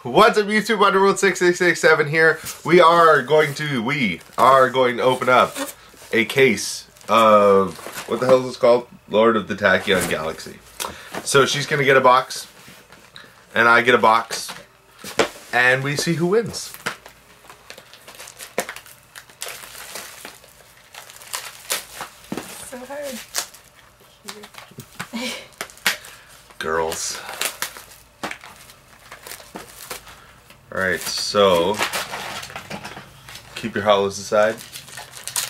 What's up YouTube, Underworld6667 here. We are going to open up a case of, what the hell is this called? Lord of the Tachyon Galaxy. So she's going to get a box, and I get a box, and we see who wins. So hard. Girls. Alright, so keep your hollows aside.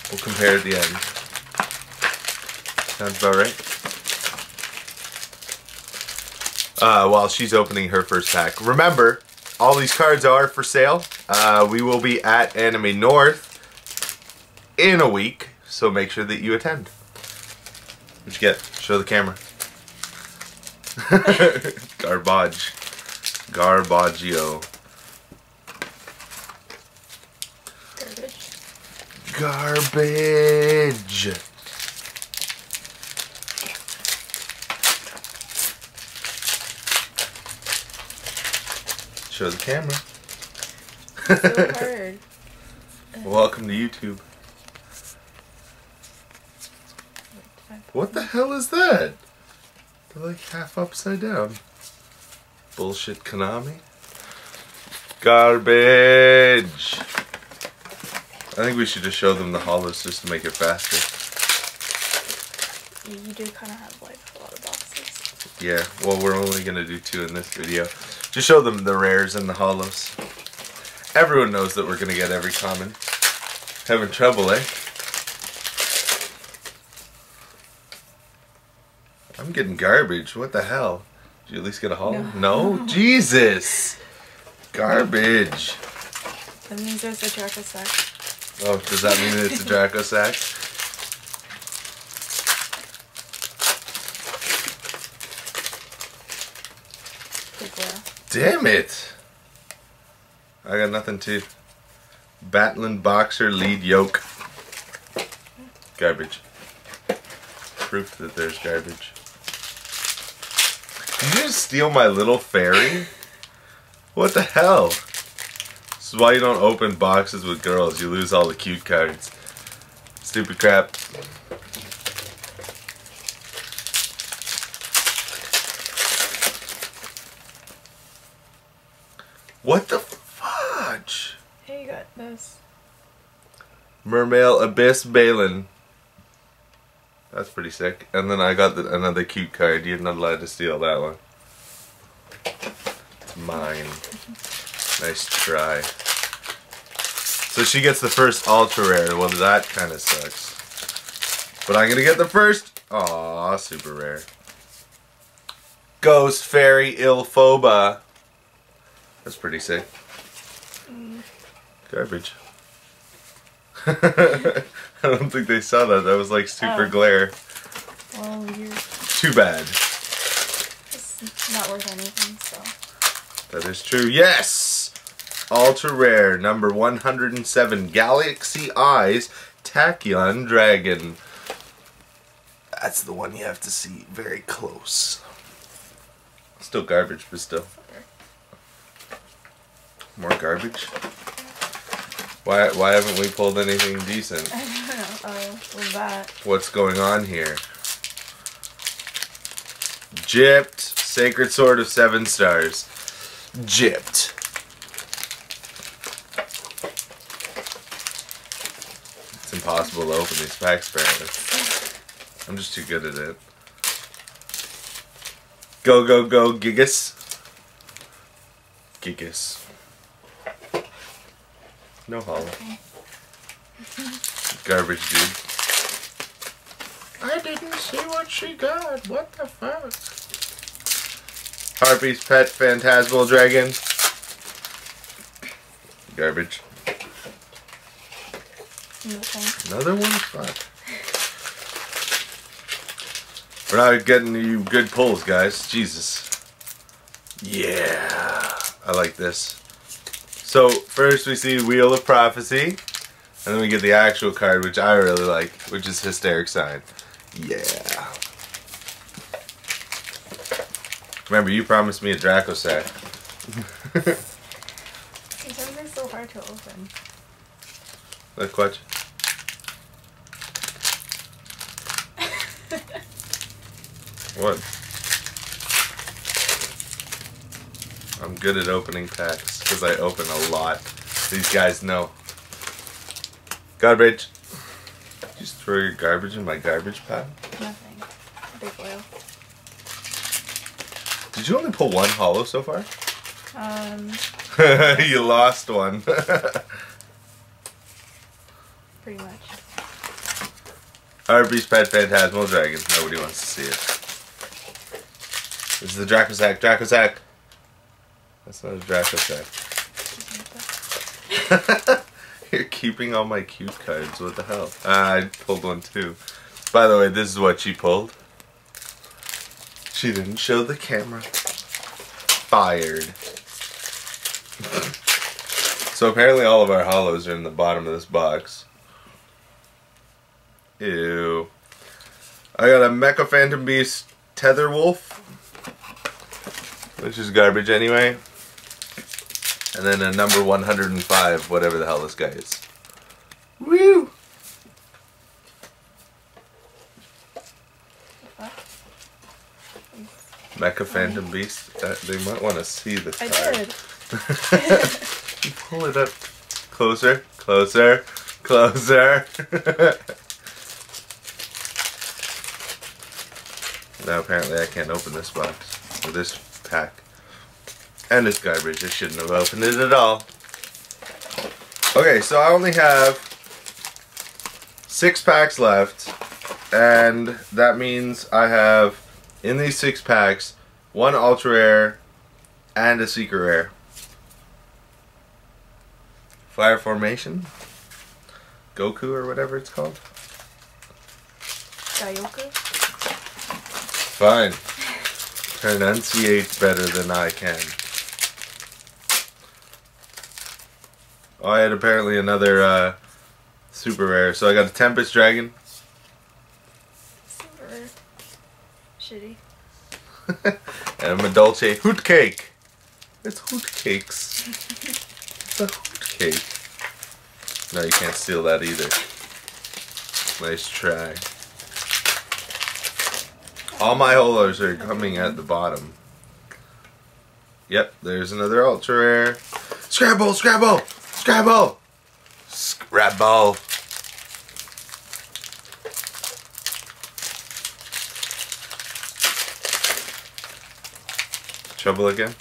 We'll compare at the end. Sounds about right. While she's opening her first pack. Remember, all these cards are for sale. We will be at Anime North in a week, so make sure that you attend. What'd you get? Show the camera. Garbage. Garbaggio. Garbage. Show the camera. So hard. Welcome to YouTube. What the hell is that? They're like half upside down. Bullshit Konami. Garbage. I think we should just show them the hollows just to make it faster. You do kind of have like a lot of boxes. Yeah, well we're only going to do 2 in this video. Just show them the rares and the hollows. Everyone knows that we're going to get every common. Having trouble, eh? I'm getting garbage. What the hell? Did you at least get a hollow? No? Jesus! Garbage. That means there's a Draco sack. Oh, does that mean it's a Draco sack? Damn it! I got nothing to. Battling Boxer Lead Yoke. Garbage. Proof that there's garbage. Did you just steal my little fairy? What the hell? This is why you don't open boxes with girls. You lose all the cute cards. Stupid crap. What the fudge? Hey, you got this. Mermail Abyss Balin. That's pretty sick. And then I got another cute card. You're not allowed to steal that one. It's mine. Nice try. So she gets the first ultra rare. Well, that kind of sucks. But I'm gonna get the first. Aw, super rare. Ghost Fairy Ilphoba. That's pretty sick. Garbage. I don't think they saw that. That was like super glare. Well, you're... Too bad. It's not worth anything, so... That is true. Yes! Ultra rare, number 107, Galaxy Eyes, Tachyon Dragon. That's the one you have to see very close. Still garbage, but still. More garbage? Why haven't we pulled anything decent? I don't know. Oh, well that. What's going on here? Gypped, Sacred Sword of 7 stars. Gypped. It's impossible to open these packs apparently. I'm just too good at it. Go, go, go, Gigas. Gigas. No hollow. Okay. Garbage, dude. I didn't see what she got. What the fuck? Harpy's Pet Phantasmal Dragon. Garbage. Okay. Another one? Fuck. We're not getting you good pulls, guys. Jesus. Yeah. I like this. So, first we see Wheel of Prophecy. And then we get the actual card, which I really like, which is Hysteric Sign. Yeah. Remember, you promised me a Draco sack. Let's watch. What? I'm good at opening packs because I open a lot. These guys know. Garbage. Just throw your garbage in my garbage pile? Nothing. Big oil. Did you only pull one hollow so far? You lost one. Pretty much. Arby's Pet Phantasmal Dragon. Nobody wants to see it. This is the Dracosac. Dracosac. That's not a Dracosac. You're keeping all my cute cards. What the hell? I pulled one too. By the way, this is what she pulled. She didn't show the camera. Fired. So apparently all of our hollows are in the bottom of this box. Ew. I got a Mecha Phantom Beast Tether Wolf, which is garbage anyway. And then a number 105, whatever the hell this guy is. Woo! Mecha Phantom Beast. They might want to see the card. I did. You pull it up closer, closer, closer. Now apparently I can't open this box or this pack. And it's garbage. I shouldn't have opened it at all. Okay, so I only have 6 packs left, and that means I have in these 6 packs 1 ultra rare and a secret rare. Fire Formation, Goku or whatever it's called. Daioku? Fine. Pronunciate better than I can. Oh, I had apparently another super rare. So I got a Tempest Dragon. Super rare. Shitty. And a Medolce Hoot Cake. It's Hoot Cakes. It's a Hoot Cake. No, you can't steal that either. Nice try. All my holos are coming at the bottom. Yep, there's another ultra rare. Scrabble, Scrabble, Scrabble, Scrabble. Trouble again?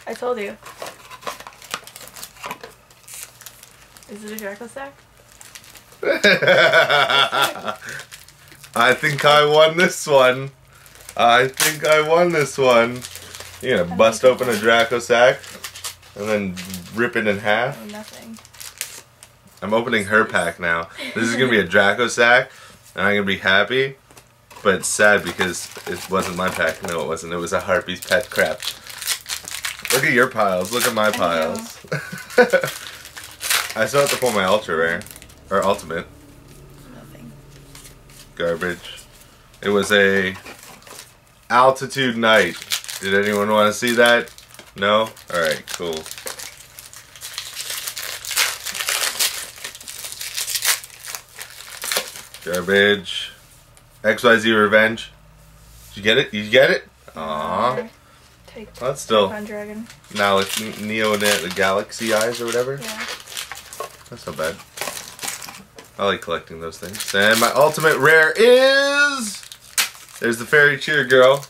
I told you. Is it a Dracosac? I think I won this one. I think I won this one. You're gonna bust open a Dracosac and then rip it in half? Oh, nothing. I'm opening her pack now. This is gonna be a Dracosac, and I'm gonna be happy, but it's sad because it wasn't my pack. No, it wasn't. It was a Harpy's Pet Crap. Look at your piles. Look at my piles. I still have to pull my ultra rare. Or ultimate. Nothing. Garbage. It was a Altitude Night. Did anyone want to see that? No? Alright, cool. Garbage. XYZ Revenge. Did you get it? Did you get it? Aww. Well, that's still. Dragon. Now it's Neo the Galaxy Eyes or whatever. Yeah. That's not bad. I like collecting those things. And my ultimate rare is... There's the Fairy Cheer Girl.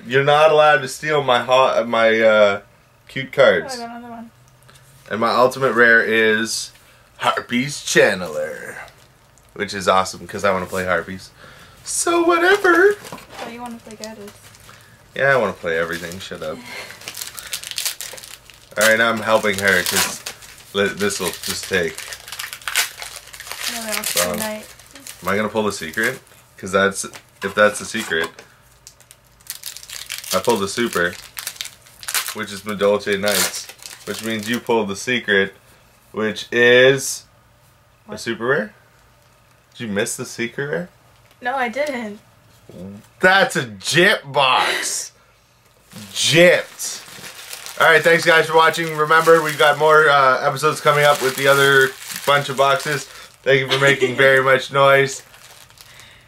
You're not allowed to steal my cute cards. Oh, I got another one. And my ultimate rare is Harpy's Channeler. Which is awesome because I want to play Harpies. So whatever. Oh, you want to play Gaddis? Yeah, I want to play everything. Shut up. Alright, now I'm helping her because this will just take. No, no, tonight. Am I going to pull the secret? Because if that's the secret. I pulled the super, which is Medolce Knights, which means you pulled the secret, which is a super rare? Did you miss the secret rare? No, I didn't. That's a gypped box. Gypped. Alright, thanks guys for watching. Remember, we've got more episodes coming up with the other bunch of boxes. Thank you for making very much noise.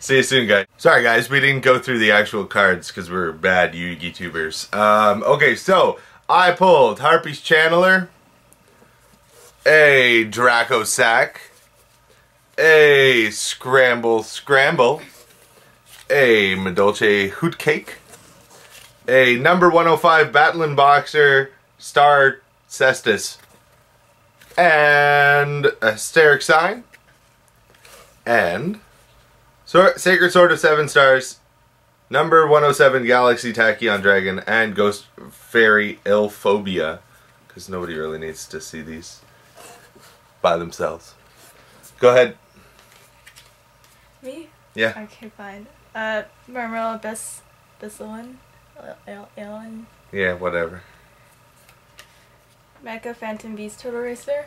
See you soon, guys. Sorry guys, we didn't go through the actual cards because we're bad Yu-Gi tubers. Okay, so I pulled Harpy's Channeler, a Draco Sack, a Scramble, a Medolce Hoot Cake, a number 105 Battling Boxer Star Cestus, and a Hysteric Sign, and Sacred Sword of 7 Stars, number 107 Galaxy Tachyon Dragon, and Ghost Fairy Ilphobia, because nobody really needs to see these by themselves. Go ahead. Me? Yeah. Okay, fine. Marmella Bissalin. Ellen. Yeah, whatever. Mecha Phantom Beast Turtle Racer.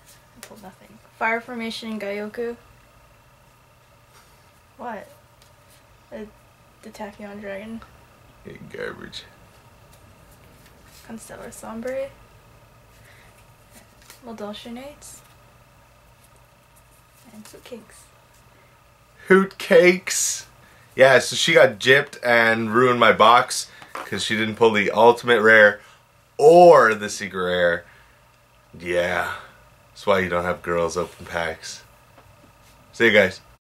I pulled nothing. Fire Formation Gaioku. What? The Tachyon Dragon. Hey, garbage. Constellar Sombre. Modultionates. And Hoot Cakes. Hoot Cakes! Yeah, so she got gypped and ruined my box because she didn't pull the ultimate rare or the secret rare. Yeah, that's why you don't have girls open packs. See you guys.